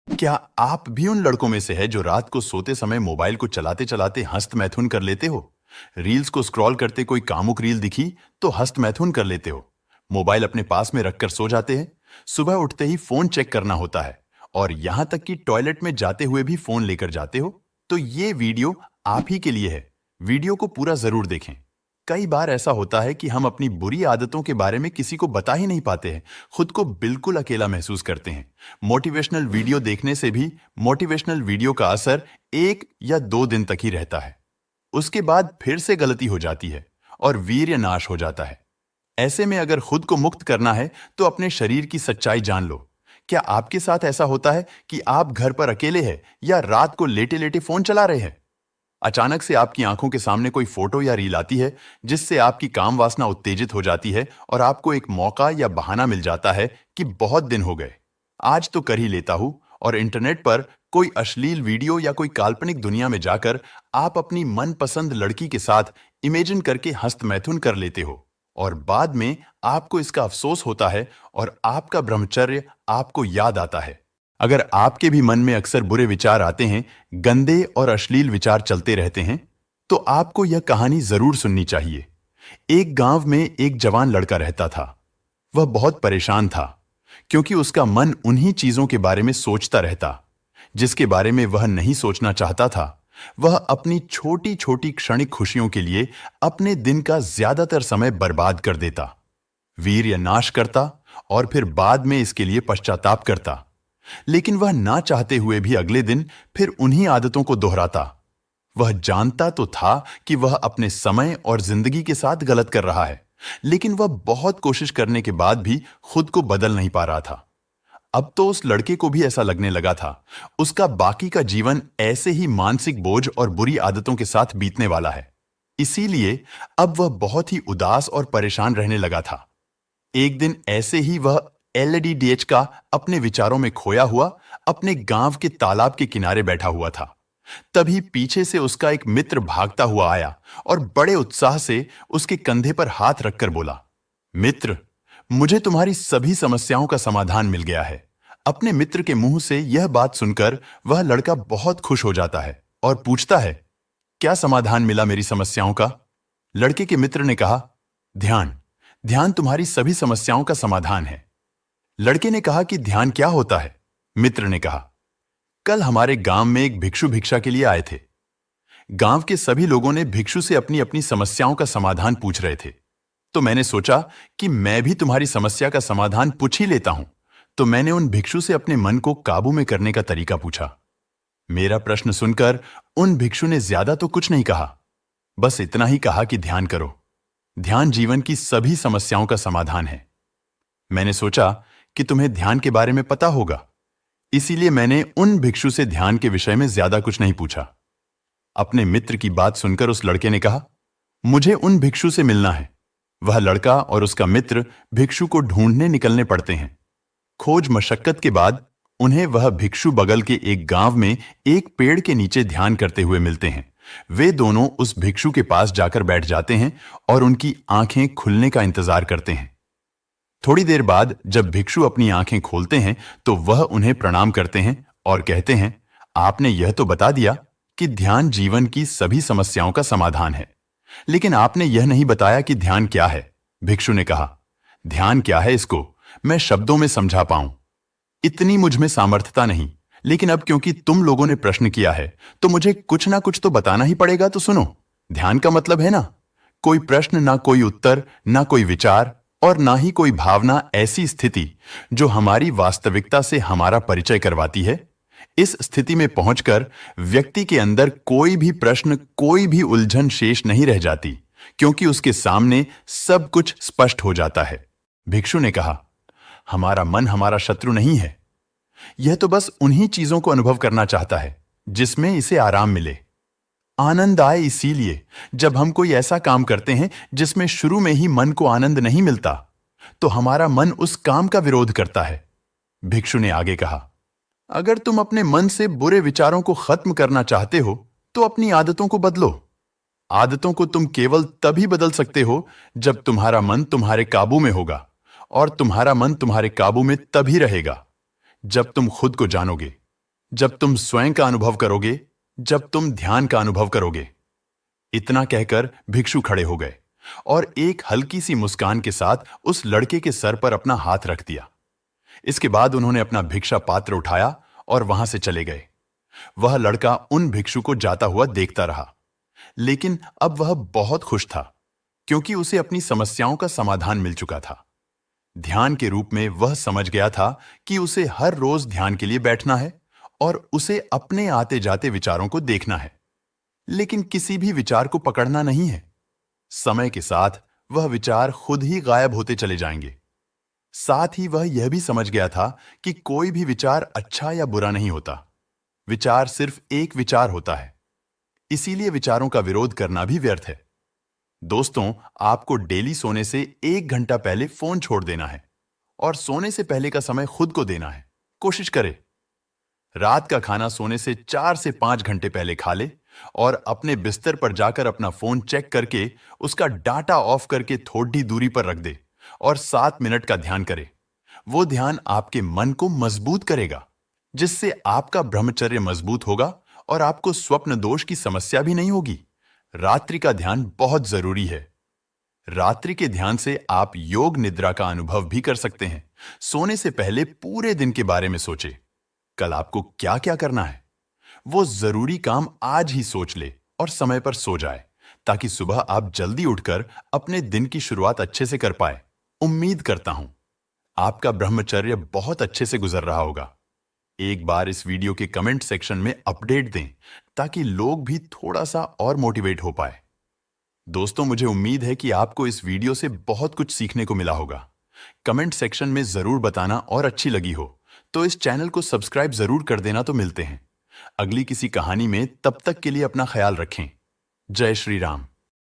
क्या आप भी उन लड़कों में से है जो रात को सोते समय मोबाइल को चलाते चलाते हस्त मैथुन कर लेते हो? रील्स को स्क्रॉल करते कोई कामुक रील दिखी तो हस्त मैथुन कर लेते हो। मोबाइल अपने पास में रखकर सो जाते हैं। सुबह उठते ही फोन चेक करना होता है और यहां तक कि टॉयलेट में जाते हुए भी फोन लेकर जाते हो। तो ये वीडियो आप ही के लिए है। वीडियो को पूरा जरूर देखें। कई बार ऐसा होता है कि हम अपनी बुरी आदतों के बारे में किसी को बता ही नहीं पाते हैं। खुद को बिल्कुल अकेला महसूस करते हैं। मोटिवेशनल वीडियो देखने से भी मोटिवेशनल वीडियो का असर 1 या 2 दिन तक ही रहता है। उसके बाद फिर से गलती हो जाती है और वीर्य नाश हो जाता है। ऐसे में अगर खुद को मुक्त करना है तो अपने शरीर की सच्चाई जान लो। क्या आपके साथ ऐसा होता है कि आप घर पर अकेले हैं या रात को लेटे लेटे फोन चला रहे हैं? अचानक से आपकी आंखों के सामने कोई फोटो या रील आती है जिससे आपकी काम वासना उत्तेजित हो जाती है और आपको एक मौका या बहाना मिल जाता है कि बहुत दिन हो गए, आज तो कर ही लेता हूं। और इंटरनेट पर कोई अश्लील वीडियो या कोई काल्पनिक दुनिया में जाकर आप अपनी मनपसंद लड़की के साथ इमेजिन करके हस्त मैथुन कर लेते हो और बाद में आपको इसका अफसोस होता है और आपका ब्रह्मचर्य आपको याद आता है। अगर आपके भी मन में अक्सर बुरे विचार आते हैं, गंदे और अश्लील विचार चलते रहते हैं, तो आपको यह कहानी जरूर सुननी चाहिए। एक गांव में एक जवान लड़का रहता था। वह बहुत परेशान था क्योंकि उसका मन उन्हीं चीजों के बारे में सोचता रहता जिसके बारे में वह नहीं सोचना चाहता था। वह अपनी छोटी छोटी क्षणिक खुशियों के लिए अपने दिन का ज्यादातर समय बर्बाद कर देता, वीर्य नाश करता और फिर बाद में इसके लिए पश्चाताप करता। लेकिन वह ना चाहते हुए भी अगले दिन फिर उन्हीं आदतों को दोहराता। वह जानता तो था कि वह अपने समय और जिंदगी के साथ गलत कर रहा है, लेकिन वह बहुत कोशिश करने के बाद भी खुद को बदल नहीं पा रहा था। अब तो उस लड़के को भी ऐसा लगने लगा था उसका बाकी का जीवन ऐसे ही मानसिक बोझ और बुरी आदतों के साथ बीतने वाला है। इसीलिए अब वह बहुत ही उदास और परेशान रहने लगा था। एक दिन ऐसे ही वह एलडीडीएच का अपने विचारों में खोया हुआ अपने गांव के तालाब के किनारे बैठा हुआ था। तभी पीछे से उसका एक मित्र भागता हुआ आया और बड़े उत्साह से उसके कंधे पर हाथ रखकर बोला, मित्र, मुझे तुम्हारी सभी समस्याओं का समाधान मिल गया है। अपने मित्र के मुंह से यह बात सुनकर वह लड़का बहुत खुश हो जाता है और पूछता है, क्या समाधान मिला मेरी समस्याओं का? लड़के के मित्र ने कहा, ध्यान। ध्यान तुम्हारी सभी समस्याओं का समाधान है। लड़के ने कहा कि ध्यान क्या होता है? मित्र ने कहा, कल हमारे गांव में एक भिक्षु भिक्षा के लिए आए थे। गांव के सभी लोगों ने भिक्षु से अपनी अपनी समस्याओं का समाधान पूछ रहे थे, तो मैंने सोचा कि मैं भी तुम्हारी समस्या का समाधान पूछ ही लेता हूं। तो मैंने उन भिक्षु से अपने मन को काबू में करने का तरीका पूछा। मेरा प्रश्न सुनकर उन भिक्षु ने ज्यादा तो कुछ नहीं कहा, बस इतना ही कहा कि ध्यान करो। ध्यान जीवन की सभी समस्याओं का समाधान है। मैंने सोचा कि तुम्हें ध्यान के बारे में पता होगा, इसीलिए मैंने उन भिक्षु से ध्यान के विषय में ज्यादा कुछ नहीं पूछा। अपने मित्र की बात सुनकर उस लड़के ने कहा, मुझे उन भिक्षु से मिलना है। वह लड़का और उसका मित्र भिक्षु को ढूंढने निकलने पड़ते हैं। खोज मशक्कत के बाद उन्हें वह भिक्षु बगल के एक गांव में एक पेड़ के नीचे ध्यान करते हुए मिलते हैं। वे दोनों उस भिक्षु के पास जाकर बैठ जाते हैं और उनकी आंखें खुलने का इंतजार करते हैं। थोड़ी देर बाद जब भिक्षु अपनी आंखें खोलते हैं तो वह उन्हें प्रणाम करते हैं और कहते हैं, आपने यह तो बता दिया कि ध्यान जीवन की सभी समस्याओं का समाधान है, लेकिन आपने यह नहीं बताया कि ध्यान क्या है। भिक्षु ने कहा, ध्यान क्या है इसको मैं शब्दों में समझा पाऊं, इतनी मुझ में सामर्थ्यता नहीं, लेकिन अब क्योंकि तुम लोगों ने प्रश्न किया है तो मुझे कुछ ना कुछ तो बताना ही पड़ेगा। तो सुनो, ध्यान का मतलब है ना, कोई प्रश्न ना कोई उत्तर, ना कोई विचार और ना ही कोई भावना, ऐसी स्थिति जो हमारी वास्तविकता से हमारा परिचय करवाती है। इस स्थिति में पहुंचकर व्यक्ति के अंदर कोई भी प्रश्न, कोई भी उलझन शेष नहीं रह जाती, क्योंकि उसके सामने सब कुछ स्पष्ट हो जाता है। भिक्षु ने कहा, हमारा मन हमारा शत्रु नहीं है। यह तो बस उन्हीं चीजों को अनुभव करना चाहता है जिसमें इसे आराम मिले, आनंद आए। इसीलिए जब हम कोई ऐसा काम करते हैं जिसमें शुरू में ही मन को आनंद नहीं मिलता, तो हमारा मन उस काम का विरोध करता है। भिक्षु ने आगे कहा, अगर तुम अपने मन से बुरे विचारों को खत्म करना चाहते हो तो अपनी आदतों को बदलो। आदतों को तुम केवल तभी बदल सकते हो जब तुम्हारा मन तुम्हारे काबू में होगा, और तुम्हारा मन तुम्हारे काबू में तभी रहेगा जब तुम खुद को जानोगे। जब तुम स्वयं का अनुभव करोगे, जब तुम ध्यान का अनुभव करोगे। इतना कहकर भिक्षु खड़े हो गए और एक हल्की सी मुस्कान के साथ उस लड़के के सर पर अपना हाथ रख दिया। इसके बाद उन्होंने अपना भिक्षा पात्र उठाया और वहां से चले गए। वह लड़का उन भिक्षु को जाता हुआ देखता रहा, लेकिन अब वह बहुत खुश था क्योंकि उसे अपनी समस्याओं का समाधान मिल चुका था। ध्यान के रूप में वह समझ गया था कि उसे हर रोज ध्यान के लिए बैठना है और उसे अपने आते जाते विचारों को देखना है, लेकिन किसी भी विचार को पकड़ना नहीं है। समय के साथ वह विचार खुद ही गायब होते चले जाएंगे। साथ ही वह यह भी समझ गया था कि कोई भी विचार अच्छा या बुरा नहीं होता। विचार सिर्फ एक विचार होता है, इसीलिए विचारों का विरोध करना भी व्यर्थ है। दोस्तों, आपको डेली सोने से 1 घंटा पहले फोन छोड़ देना है और सोने से पहले का समय खुद को देना है। कोशिश करें रात का खाना सोने से 4 से 5 घंटे पहले खा ले और अपने बिस्तर पर जाकर अपना फोन चेक करके उसका डाटा ऑफ करके थोड़ी दूरी पर रख दे और 7 मिनट का ध्यान करे। वो ध्यान आपके मन को मजबूत करेगा, जिससे आपका ब्रह्मचर्य मजबूत होगा और आपको स्वप्न दोष की समस्या भी नहीं होगी। रात्रि का ध्यान बहुत जरूरी है। रात्रि के ध्यान से आप योग निद्रा का अनुभव भी कर सकते हैं। सोने से पहले पूरे दिन के बारे में सोचे। कल आपको क्या क्या करना है, वो जरूरी काम आज ही सोच ले और समय पर सो जाए, ताकि सुबह आप जल्दी उठकर अपने दिन की शुरुआत अच्छे से कर पाए। उम्मीद करता हूं आपका ब्रह्मचर्य बहुत अच्छे से गुजर रहा होगा। एक बार इस वीडियो के कमेंट सेक्शन में अपडेट दें, ताकि लोग भी थोड़ा सा और मोटिवेट हो पाए। दोस्तों, मुझे उम्मीद है कि आपको इस वीडियो से बहुत कुछ सीखने को मिला होगा। कमेंट सेक्शन में जरूर बताना और अच्छी लगी हो तो इस चैनल को सब्सक्राइब जरूर कर देना। तो मिलते हैं अगली किसी कहानी में, तब तक के लिए अपना ख्याल रखें। जय श्री राम।